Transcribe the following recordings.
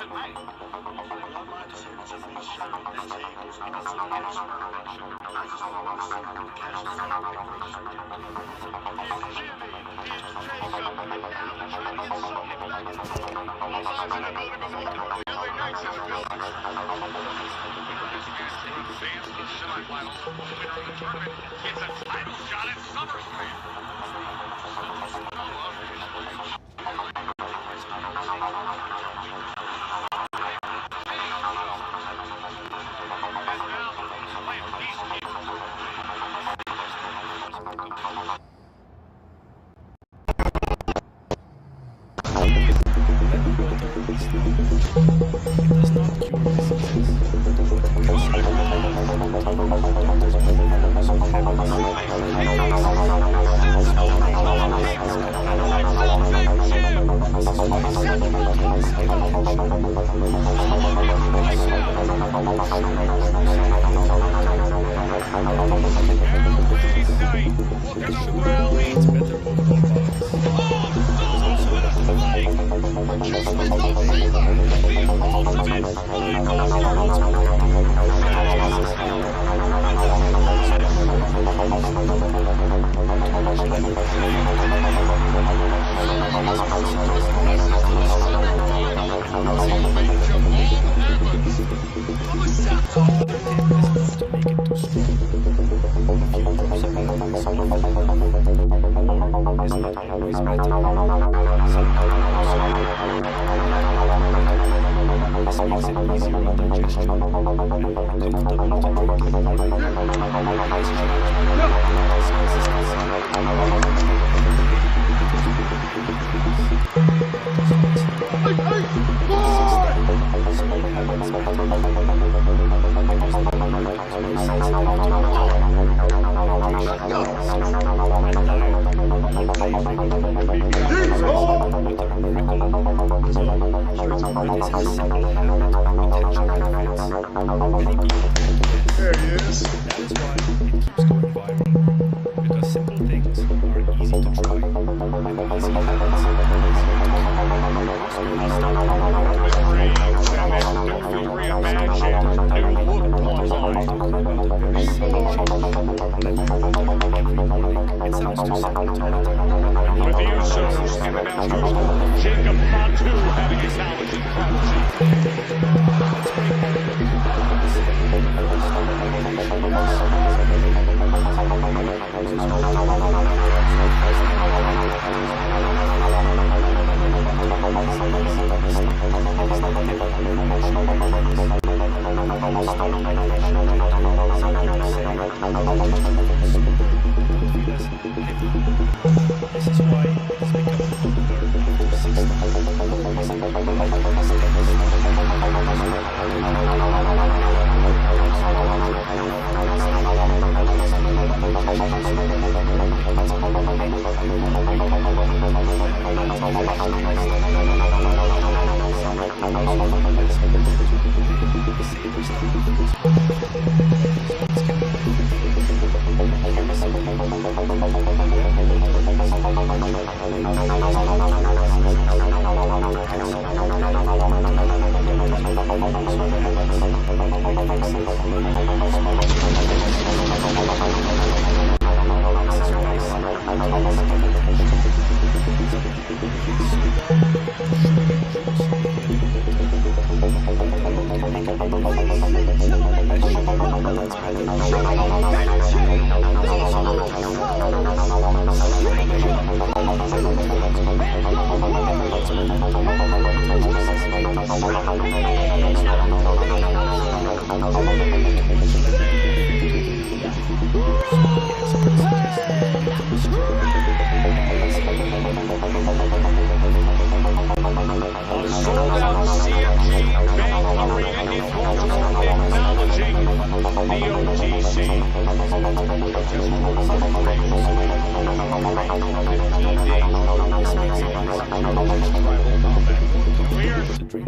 tonight. Well, my decisions have been served at the tables because of the expiration. I just want to see the cash is out of the grocery. It's Jimmy, it's Jacob, and now they're trying to get Sonya back in the fold. All eyes in the building, but more importantly, LA Knight's in the building. This match to advance to the semifinals. The winner of the tournament gets a title shot at SummerSlam.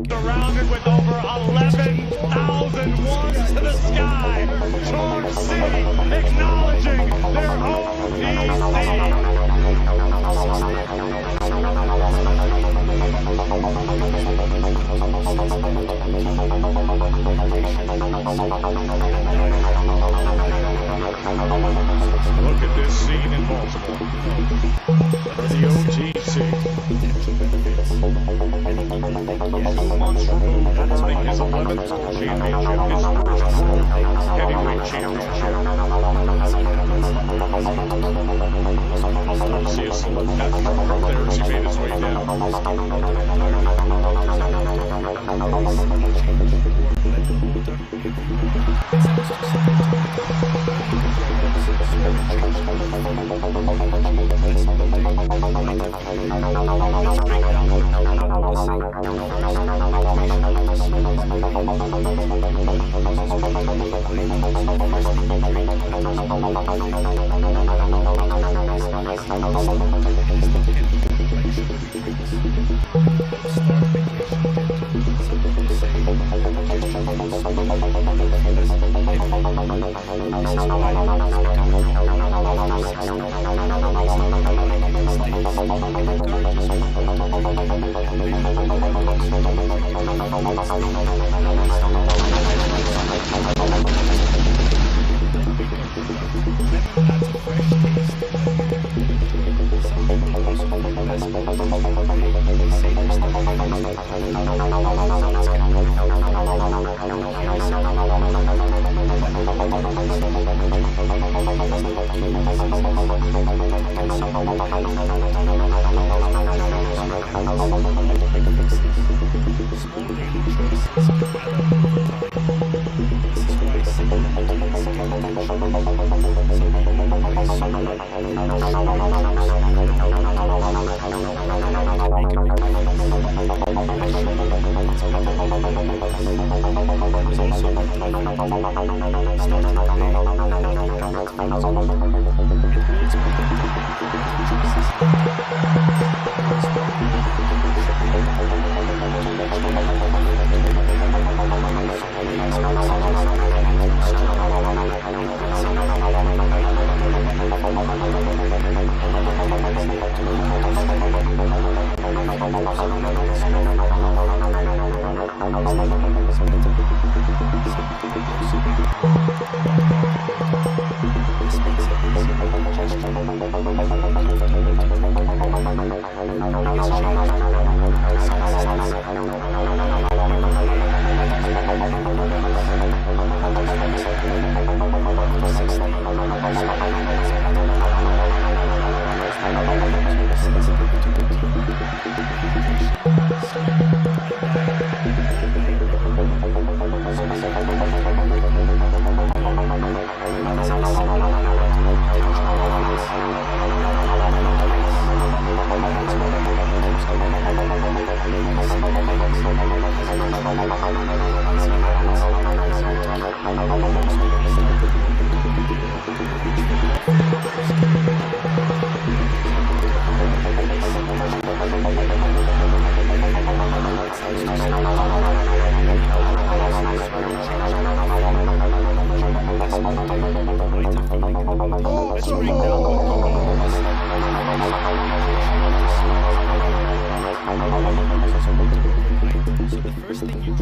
Surrounded with over 11,000 ones to the sky. George C. acknowledging their OPC. Look at this scene in Baltimore. The OTC. 2 months removed from winning his 11th championship, his first World Heavyweight Championship. We'll see a select match from there as he made his way down.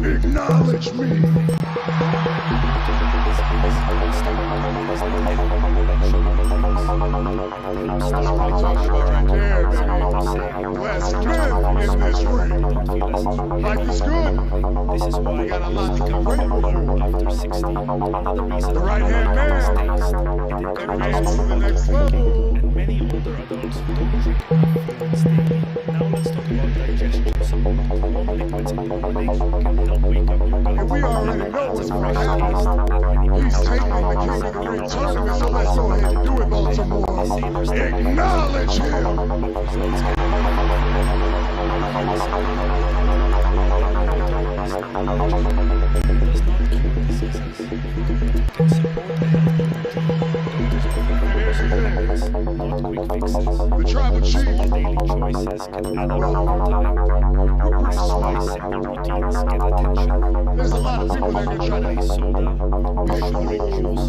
Acknowledge me. Talking about right there, baby. Last man in this ring. Life is good. We got a lot to be grateful for. The right-hand man advanced to the next level. Many older adults don't drink enough fluids daily. Now let's talk about digestion. Some warm liquids in the morning can help wake up your gut. And we already know what's going to happen. He's taking the King of the Ring tournament, so let's go ahead and do it, Baltimore. Acknowledge him. The tribal chief. Daily choices can add up over time. This is why simple routines get attention. There's a lot of people that are trying to Soda, sugar, juice,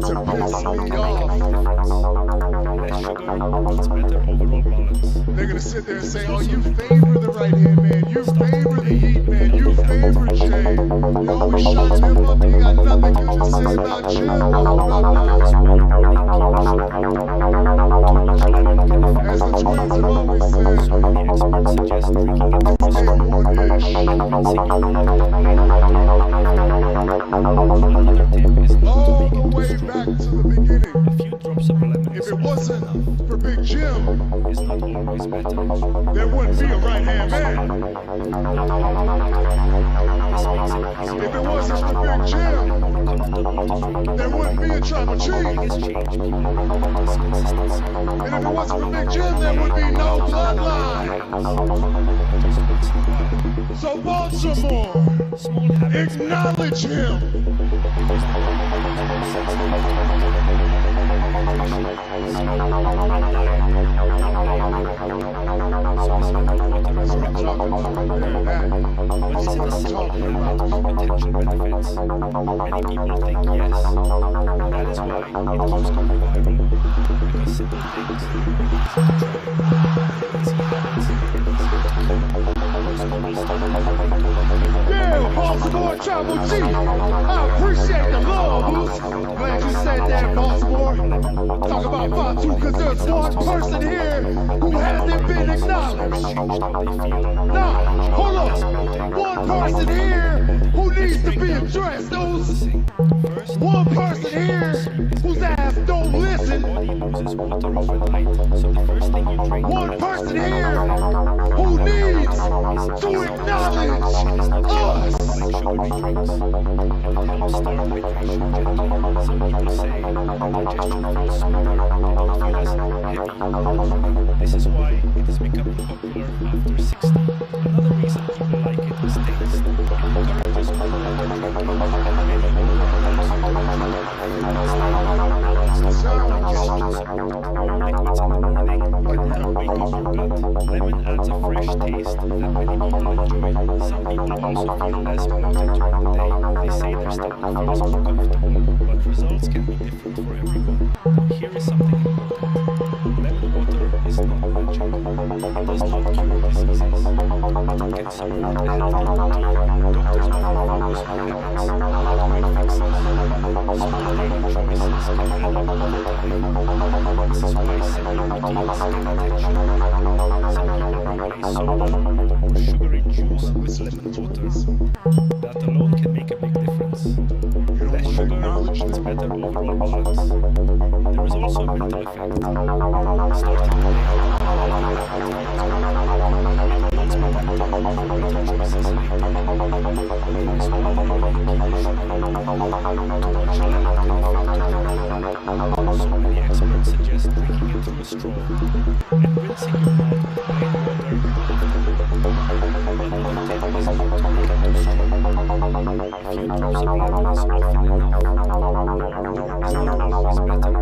to piss me off. less sugar means better overall balance. They're gonna sit there and say, oh, you favor the right-hand man, you favor the heat man, you favor Jay. You always always shot him up. He got nothing good to say about Jim. There is one warning people should know. Too much lemon can affect As the the twins have body. always said, So many experts suggest drinking it through a straw one-ish. and rinsing your mouth with plain water. Another tip is not to All make the it way too strong. back to the beginning. A few drops of lemon If is it often wasn't enough. for Big Jim, Is not always better. there wouldn't be a right-hand man. Not hot water. This makes it easier If it wasn't for Big Jim, and more comfortable to drink. there wouldn't be a Tribal The Chief. biggest change people report is consistency. And if it wasn't for Big Jim, there would be no bloodline. Just once in a while. So Baltimore, Small habits acknowledge him. because the body becomes more sensitive to water. Hydration, sleep, and diet all play a big role. So is lemon water a That's what I'm miracle? talking about right there. That. But is it a simple habit with potential benefits? Many people think yes, and that is why it keeps going viral. Because simple things are easy to try, easy habits are easier to keep. Most people start moving toward Yeah, Baltimore Tribal Chief. I appreciate the love, Boots. Glad you said that, Baltimore. Talk about Fatu, because there's one person here who hasn't been acknowledged. changed how they feel. Now, hold on. One person here who needs to be addressed. Those First, one person here whose ass don't listen. body loses water overnight, so the first thing you drink One person here who needs to acknowledge us. like sugary drinks, and it helps start hydration gently. Some people say digestion feels smoother, they don't feel as heavy in the morning. This is why it is becoming popular after 60. Another reason people like it is taste. It encourages more water drinking, and many older adults don't drink enough fluids. Let's talk about digestion support. Warm liquids in the morning can help wake up your gut. Lemon adds a fresh taste that many people enjoy. Some people also feel less bloated during the day. They say their stomach feels more comfortable, but results can be different for everyone. Now here is something important. Lemon water is not magic. It does not cure diseases, but it can support a healthy routine. Doctors often focus on habits, not quick fixes. Small daily choices can add up over time. This is why simple routines get attention. Some people replace soda or sugary juice with lemon water. That alone can make a big difference. Less sugar means better overall balance. There is also a mental effect. Starting the day with a healthy habit feels good. It builds momentum for better choices later. But there is one warning people should know. Too much lemon can affect your brain. So many experts suggest drinking it through a straw and rinsing your mouth with plain water after. Another tip is not to make it too strong. A few drops of lemon is often enough. More is not always better.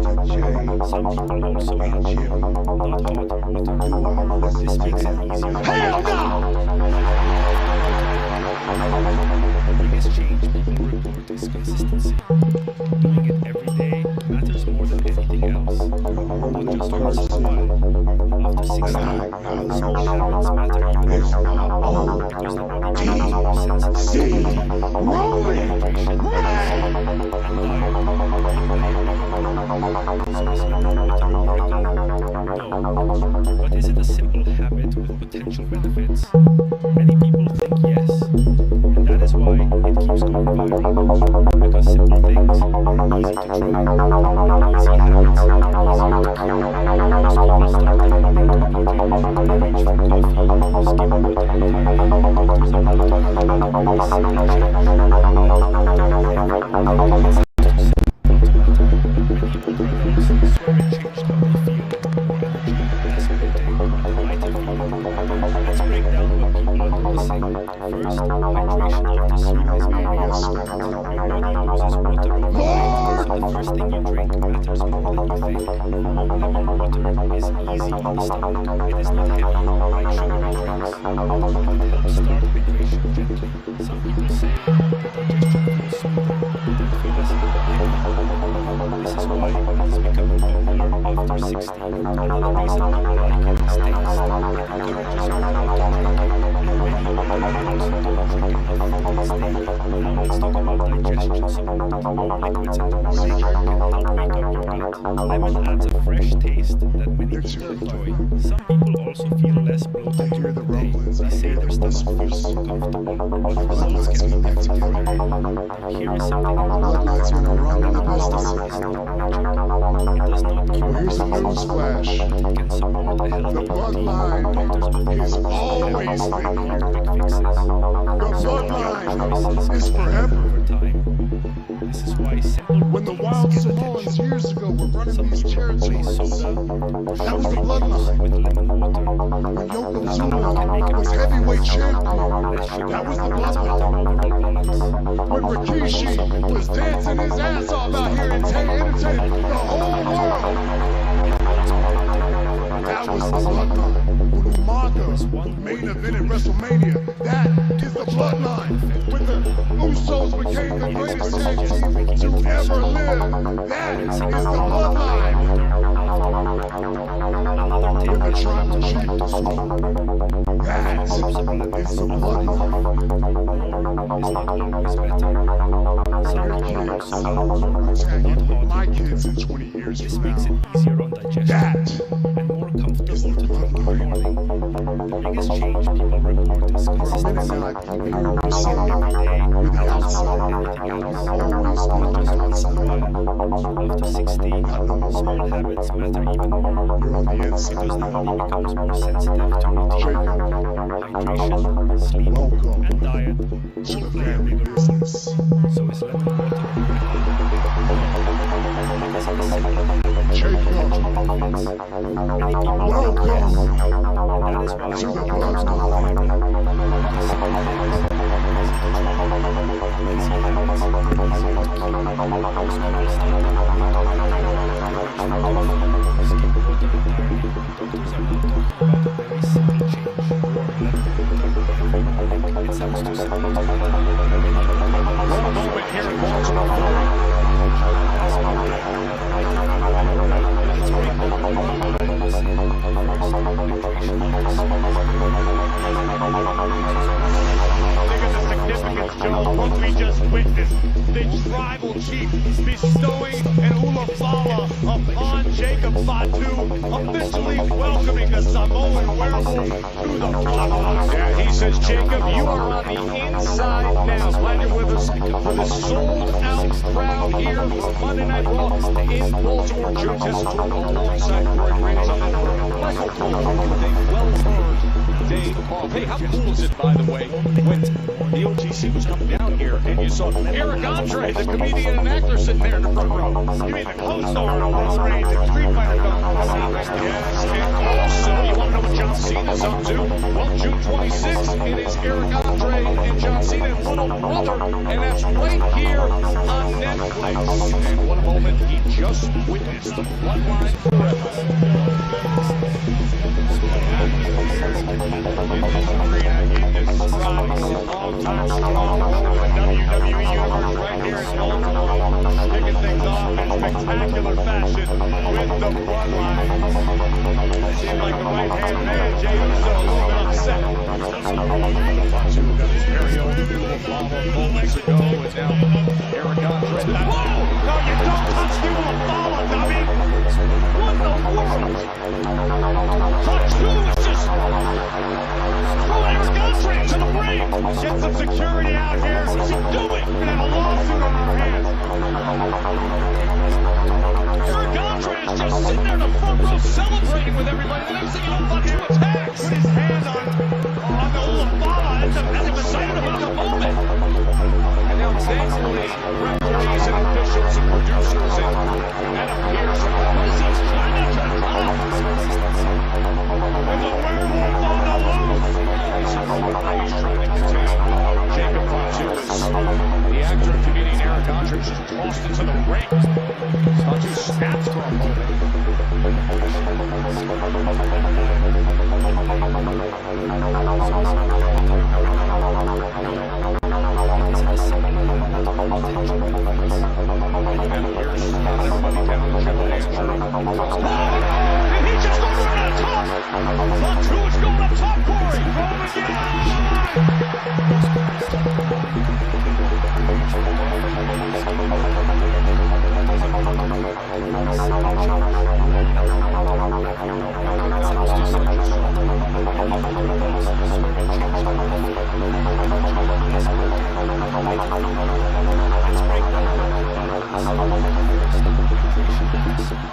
Some people also add warm, not hot water. This makes it easier to Hell no! The biggest change people report is consistency. Doing it every day matters more than anything else. Not just once in a while. After 60, small habits matter even more because the body becomes more sensitive to hydration, sleep, and diet. So is lemon water a miracle? No. But is it a simple habit with potential benefits? Many people think yes, and that is why it keeps going viral. Because simple things are easy to try, and easy habits are easier to keep. Most people start their morning completely wrong. They reach for coffee or skip water entirely. Doctors are not talking about a very simple change. Lemon water every morning. It's simple to matter, but many older adults swear it changed how they feel. More energy, less bloating, and a lighter feeling. Let's break down what people are noticing. First, hydration after sleep is very important. Your body loses water overnight, so the first thing you drink matters more than you think. Warm lemon water is easy on the stomach. It is not heavy, like sugary drinks, and it helps start hydration gently. Some people say that digestion feels smoother, they don't feel as heavy. This is why it is becoming popular after 60. Another reason people like it is taste. It encourages more water drinking, and many older adults don't drink enough fluids daily. Now let's talk about Warm liquids in the morning can help wake up your gut. Lemon adds a fresh taste that many people enjoy. Some people also feel less bloated during the day. They say their stomach feels more comfortable, but results can be temporary. Now here is something Bloodline's gonna run in the business. is not magic. It does not cure Here's a disease, news flash. but it can support a healthy The routine. bloodline Doctors believe is that always not been here. quick fixes. The bloodline is forever. Over time. This is why simple When the routines wild get Samoans attention. years ago were running Some these people play territories, soda or that was the sugar bloodline. with lemon water. When Now lemon can Yokozuna make a was big heavyweight difference. champion, Less sugar that was the means better bloodline. overall balance. When Rikishi was dancing his ass off out here and entertaining the whole world, that was the bloodline. When Umaga main event at WrestleMania, that is the bloodline. When the Usos became the greatest tag team to ever live, that is the bloodline. Another tip When the is tribal chief destroyed, that is the bloodline. more is not always better. Some Your people kids also are not attacking hot. my kids in 20 years This from makes it now. easier on digestion That and more comfortable to drink in the morning. The biggest change people report is for a minute consistency. now, I keep hearing you Doing say it every day you're the helps more outsider. than anything else. Always been Not the just once in a outsider. while. After 60, small habits matter even more You're on the inside. because the body becomes more sensitive to routine. Jacob, Hydration, sleep, welcome and diet to all the play a family bigger role. business. So is lemon water a miracle? No. Is it a simple habit Jacob, that benefits? Many people welcome think yes. And that is why to the it becomes bloodline. viral. Because simple things are easy to try. Easy habits are easier to keep. Most people start their morning to skip water entirely. Doctors are now talking about a very simple change. Warm lemon water every morning. It sounds too simple to do. What a moment here in Baltimore. Let's break down the policy. First, Think of the significance, Joe, of what we just witnessed. The tribal chief bestowing an ulafala upon Jacob Fatu, officially welcoming the Samoan werewolf to the bloodline. Yeah, he says, Jacob, you are on the inside now. Glad you're with us for the sold-out crowd here for Monday Night Raw in Baltimore. Joe Tessitore alongside Greg Ransom and Michael Cole with a well-earned day off. Hey, how cool is it, by the way, when the OTC was coming down here and you saw Eric Andre, the comedian and actor, sitting there in the front row. You mean the co-star of Roman Reigns and Street Fighter film? Yes, and also, you want to know what John Cena's up to? Well, June 26th, it is Eric Andre and John Cena and Little Brother, and that's right here on Netflix. And what a moment he just witnessed. The bloodline forever. All-time stronghold in the WWE universe right here in Baltimore. Kicking things off in spectacular fashion with the bloodline. Seemed like the right-hand man, Jey Uso, a little bit upset. Fatu got his very own Ulafala moments ago, and now Eric Andre. Whoa! No, you don't touch the Ulafala, dummy! What in the world? Fatu is just throw Eric Andre to the ring! Get some security out here! What's he doing? We're gonna have a lawsuit on our hands! Eric Andre is just sitting there in the front row celebrating with everybody. The next thing you know, Fatu attacks! Put his hand on the Ulafala as excited about the moment! And now thankfully, referees and officials and producers and Adam Pearce, what is he trying to do? With a werewolf on the loose! He's trying to contain Jacob Fatu as the actor and comedian Eric Andre is just tossed into the ring. Fatu snaps for a moment. Everybody down in Triple H. And he just goes right on top. Fatu is going up top, Corey. Roman,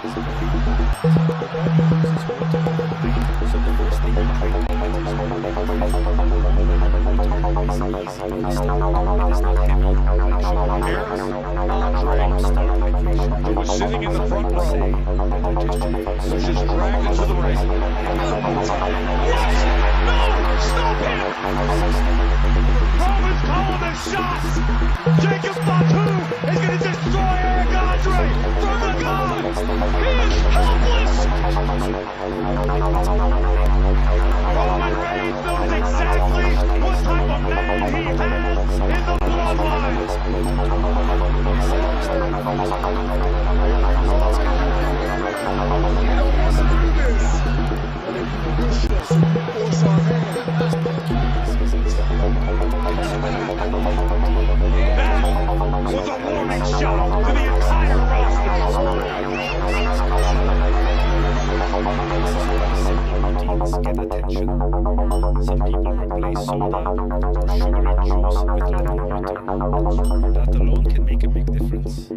So the first thing you drink matters more. Water is easy on the stomach. It is not heavy like sugar. Start hydration. Who was sitting in the front row, Say that digestion feels was just dragged into the ring. Yes! No! Stop him! Roman's calling the shots! Jacob Fatu is going to destroy Eric Andre from the gun! He is helpless! Roman Reigns knows exactly what type of man he has in the bloodline! That was a warning shot to the entire routines get attention. Some people replace soda or sugary juice with lemon water. That alone can make a big difference.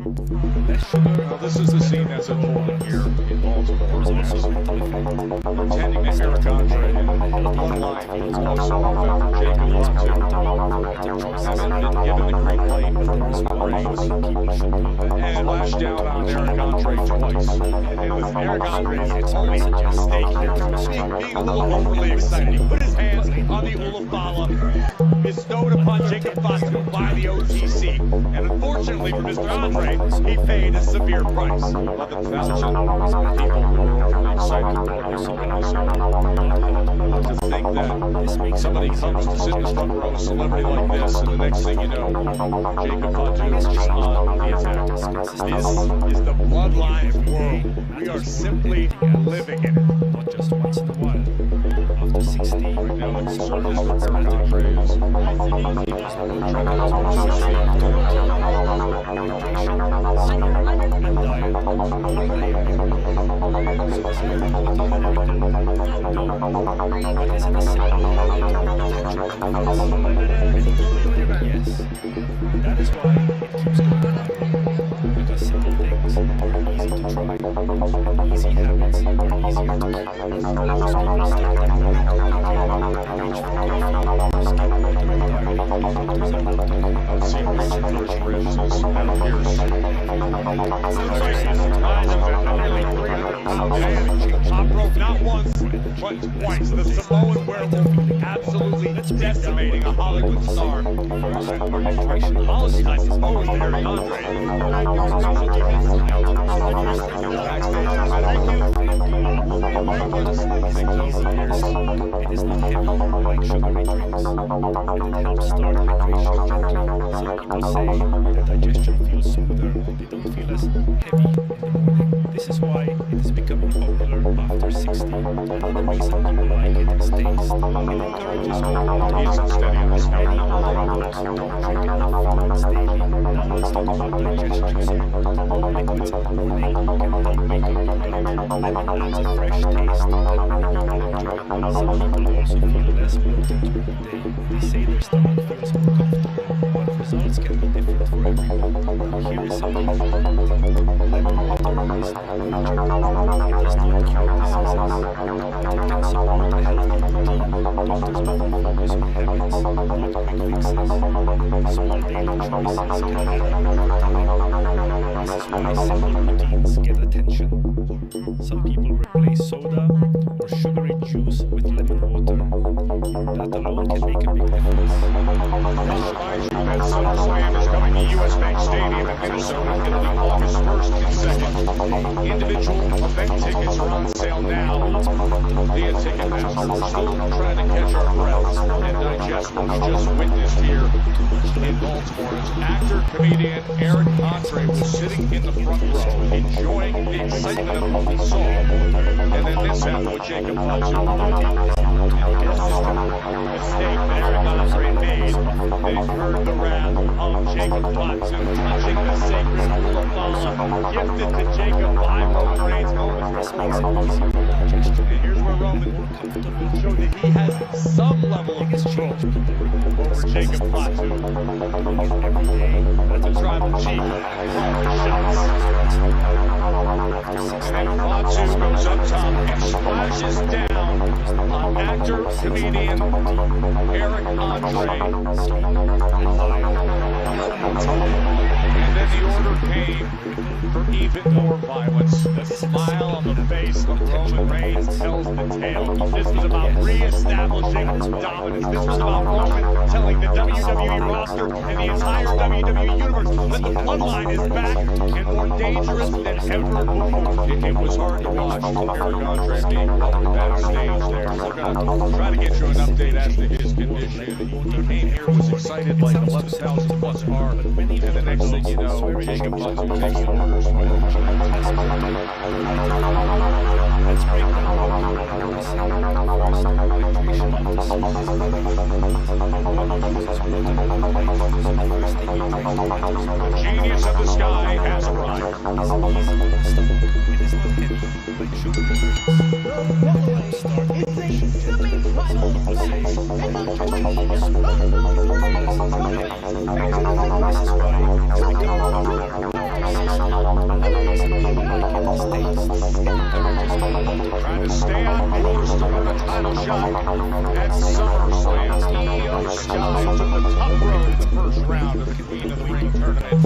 Less sugar. Well, this is the scene that's unfolding here in Baltimore. There's also a mental effect. Attending to Eric Andre and bloodline also after Jacob Fatu having been given the green light from Reigns and lashed out on Eric Andre twice. And it was Eric Andre's only mistake here, being a little overly excited. He put his hands on the Ulafala bestowed upon Jacob Fatu by the OTC. And unfortunately for Mr. Andre, he paid a severe price. 11,000 people were overly excited about this to think that somebody comes to sit in the front row, a celebrity like this, and the next thing you know, Jacob Fatu is just on the attack. This is the bloodline world. We are simply living in it. Not just once in a while. After 60, Right now, the concern is for Eric Andre is trying to help OTC. and diet. But is it a simple Yes. That is why it keeps going on. Because simple things are easy to try, and easy habits are easier to keep. Most people start their morning and reach for coffee, skip water entirely. Doctors are not talking about I've seen recent first ribs as Adam Pierce. Top rope not once, but twice. The Samoan werewolf absolutely decimating a Hollywood star. Hollywood, I suppose, Eric Andre. It is not heavy like sugary drinks, and it helps start hydration gently. Some people say their digestion feels smoother, they don't feel as heavy in the morning. This is why it is becoming popular after 60. Another reason people like it is taste. It encourages more water. He isn't steady on this Many now. older adults don't drink enough fluids daily. Now let's talk about digestion some more. More liquids in the morning can help wake up your gut. Lemon adds a fresh taste that many people enjoy. Some people also feel less bloated during the day. They say their stomach feels more comfortable, but results can be different for everyone. Now here is something important. Lemon water is not magic. It does not cure diseases, but it can support a healthy routine. Doctors often focus on habits, not quick fixes. Small daily choices can add up over time. This is why simple routines get attention. Some people replace soda or sugary juice with lemon water. That alone can make a big difference. Remind you that SummerSlam is coming to US Bank Stadium in Minnesota. It'll be August 1st and 2nd. Individual event tickets are on sale now via Ticketmaster. We're still trying to catch our breaths and digest what we just witnessed here in Baltimore as actor, comedian Eric Andre was sitting in the front row, enjoying the excitement of what he saw. And then this happened with Jacob Fatu. Mistake that Eric Andre made that incurred the wrath of Jacob Fatu, touching the sacred Ulafala, gifted to Jacob by Roman Reigns moments. This makes it easier for digestion. And here's where Roman showed that he has some level of control over Jacob Fatu. Every day, That's a tribal chief calling the shots. after 60, top and splashes down on actor, comedian Eric Andre. And then the order came for even more violence. The smile on the face of Roman Reigns tells the tale. This was about re-establishing dominance. This was about Roman telling the WWE roster and the entire WWE universe that the bloodline is back and more dangerous than ever before. It was hard to watch Eric Andre being backstage there. We're going to try to get you an update as to his condition. He came here, was excited like 11,000 plus are, and the next thing you know, Jacob Bunzu takes the orders. Let's break down what first hydration of the season. The genius of the sky has arrived. It is not heavy, like sugar drinks. Trying to stay on course to win a title shot at SummerSlam. Io Sky took the tough road in the first round of the Queen of the Ring tournament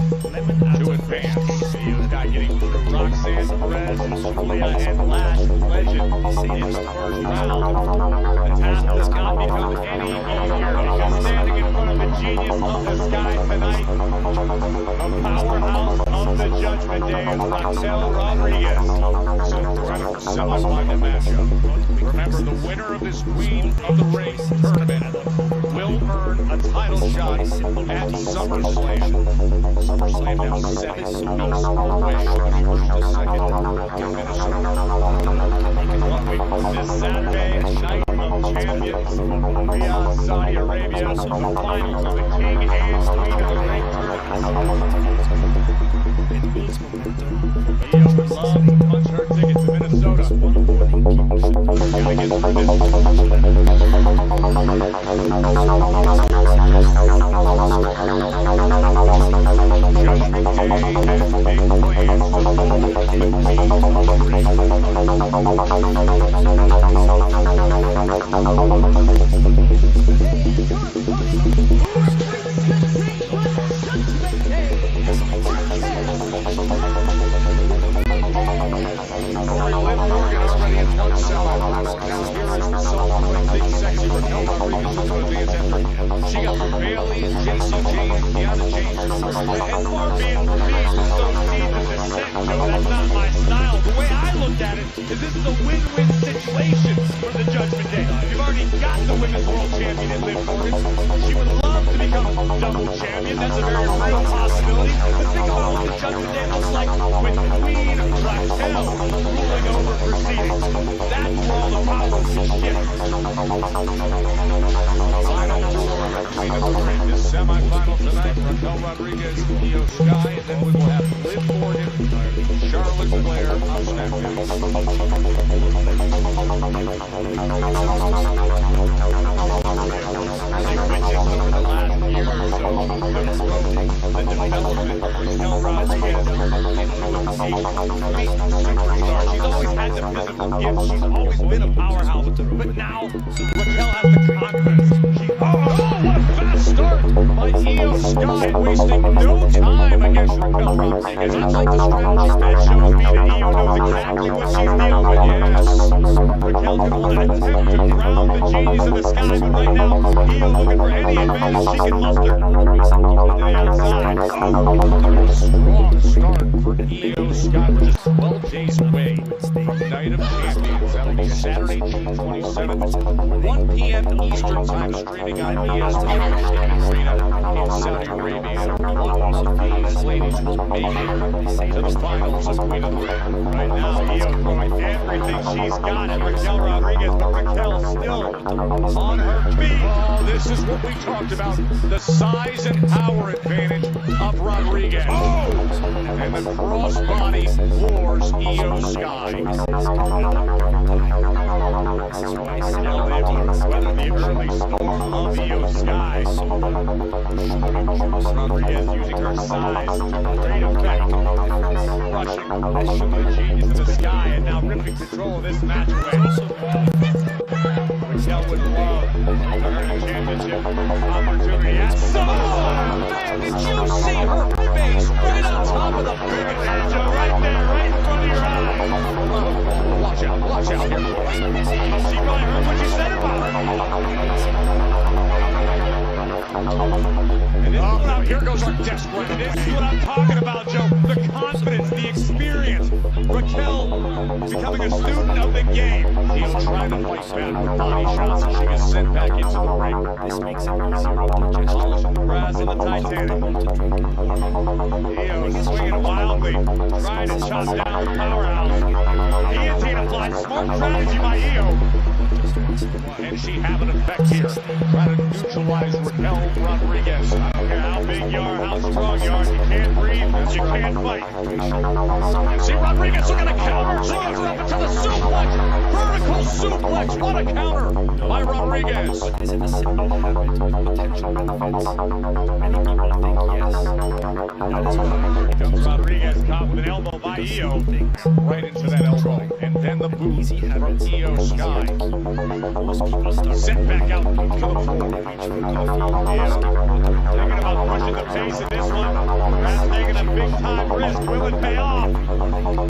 to advance. Io Sky getting through Roxanne Perez, Julia, and Lash Legend in the first round. The task does not become any easier because standing in front of the genius of the sky tonight, the powerhouse of the Judgment Day, Raquel Rodriguez. It's an incredible semi-final matchup. Remember, the winner of this Queen of the Ring tournament will earn a title shot at SummerSlam. SummerSlam now 7 weeks away. March 2nd in Minnesota. 1 week this Saturday, Night of Champions, Riyadh, Saudi Arabia. The finals of the King and Queen of the Ring tournament. Io would love to punch her ticket to Minnesota. Gotta get through this. Judgment Day has big plans to hold the Queen of the Ring. Liv Morgan already in one semi-final. Now here is the soft-playing big sexy Raquel Rodriguez who's going to advance after. She got through Bayley, JC James, Kiana James, and far be it for me to sow seeds of dissent, Joe. That's not my style. The way I looked at it is this is a win-win situation for the Judgment Day. You've already got the Women's World Champion in Liv Morgan. She would love to become double champion. That's a very real possibility. But think about what the Judgment Day looks like with Queen Raquel ruling over proceedings. That's where all the power will shift. Final four of the Queen of the Ring. This semi-final tonight, Raquel Rodriguez, Io Sky, and then we will have Liv Morgan, Charlotte Flair on SmackDown. Really witnessed over the last year or so the development of Raquel Rodriguez into a great superstar. She's always had the physical gift. She's always been a powerhouse. But now, Raquel has the confidence. What a fast start by Io Sky, wasting no time against Raquel Rodriguez. I like the strategy that shows me that Io knows exactly what she's dealing with. Yes, Raquel can want to attempt to ground the genius of the sky, but right now, Io looking for any advantage she can muster. To the outside. Strong start for Io Sky. We're just 12 days away from Night of Champions. That'll be Saturday, June 27th, 1 p.m. Eastern Time, streaming on ESPN Arena in Saudi Arabia. One of these ladies will make it to the finals of Queen of the Ring. Right now, Io throwing everything she's got at Raquel Rodriguez, but Raquel still on her feet. Oh, this is what we talked about, the size and power advantage of Rodriguez. Oh! And the crossbody floors Io Sky. Still able to weather the early storm of Io Sky. Rodriguez using her size to great effect. crushing the genius of the sky and now ripping control of this match away. Raquel would love to earn a championship opportunity. Yes, man, did you see her face right on top of the biggest angel right there, right in front of your eyes? Watch out here. She probably heard what you said about her. And here goes our desperate. This is what I'm talking about, Joe. The confidence, the experience. Raquel becoming a student of the game. He's trying to fight back with body shots, and she gets sent back into the ring. This makes it easier on digestion. Polishing the brass in the Titanic. Io swinging wildly, trying to chop down the powerhouse. Guillotine applied. Smart strategy by Io. And she have an effect here. Trying to neutralize Raquel Rodriguez. I don't care how big you are, how strong you are. You can't breathe, you can't fight. See Rodriguez looking to counter. She gets up into the suplex. Vertical suplex. What a counter by Rodriguez. But is it a simple habit with potential benefits? Many people think yes. And that is why Here comes Rodriguez caught with an elbow by Io. Right into that elbow. And then the boot from Io Sky. most people start Sent back out to the floor. they reach for coffee, Thinking about pushing the pace in this one. Perhaps taking a big time risk. Will it pay off?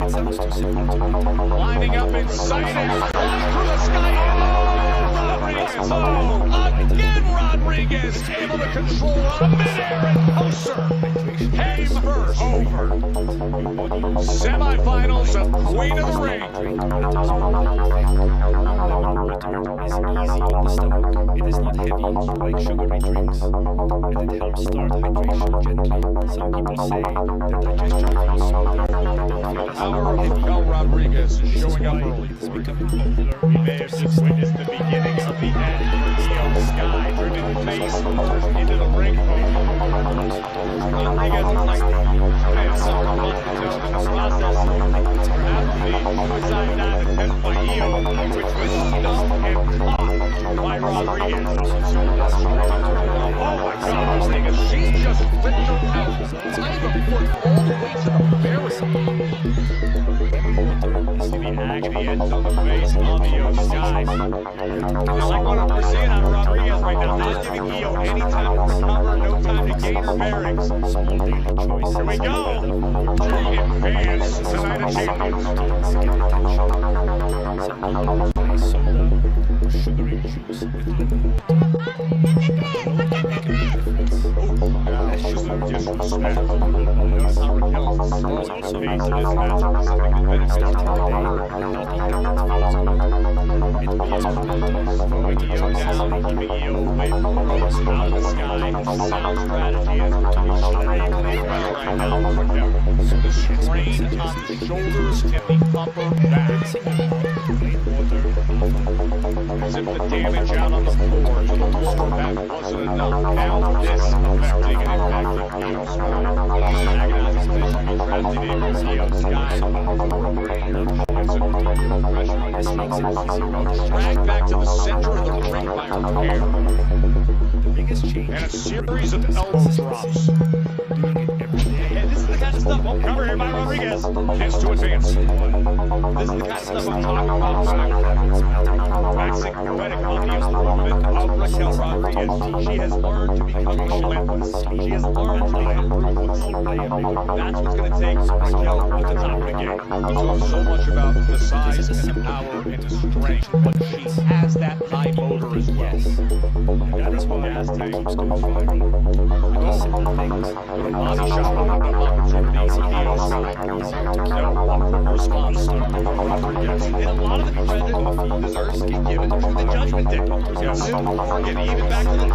it sounds too simple to me. Lining up in sight and flying through the sky. Oh, Rodriguez. Oh, again Rodriguez able to control a midair and poster. Came first. Over. Semifinals of Queen of the Ring. Lemon water is easy on the stomach. It is not heavy like sugary drinks, and it helps start hydration gently. Some people say their digestion feels smoother. They don't feel as Power of heavy. Raquel Rodriguez is This is showing up why early. it's becoming popular. We may have just witnessed the beginning of the end. Io Sky driven face into the ring post. Rodriguez looks like may have suffered a lot in the process. Perhaps the suicide dive attempt by Io, which was stumped and caught by Rodriguez. Oh my God, Rodriguez, she just ripped her out. Tiger all the way to the barrier. See the agony etched on the face of Io Sky. I like what we're seeing out of Rodriguez right now, not giving Io any time to recover, no time to gain her bearings. Small daily choices. Here we go. She advanced to Night of Champions. Get attention. Some people play soda or sugary juice with lemon water. Make a big difference. That's just no disrespect. Notice how Raquel's slowing the pace of this match for something that benefits her. Slowing Io down, keeping Io away from the ropes, out of the sky. Sound strategy is extremely well right now for Raquel. The strain on the shoulders and the upper back. As if the damage out on the floor to the lower back wasn't enough. Now this affecting and impacting Io Sky. Agonizing position to be trapped in Io Sky. It's a pressure on This makes it easier on the dragged back to the center of the ring by her hair. The biggest change And a series of elbow drops. doing it every day. And this is the kind of stuff, oh, cover here by Rodriguez. Chance to advance. This is the kind of stuff I'm talking about. Waxing poetic on the improvement of Raquel Rodriguez. She has learned to become relentless. She has learned to become ruthless. That's what's going to take Raquel to the top of the game. We talk so much about the size and the power and the strength, but she has that high motor as well. That is why Gas tank. keeps going viral. Because simple things A body shot opened up opportunities for Io Sky. No, a quick response from Rodriguez. And a lot of the credit deserves to be given to the Judgment Day. Yes, and even back to the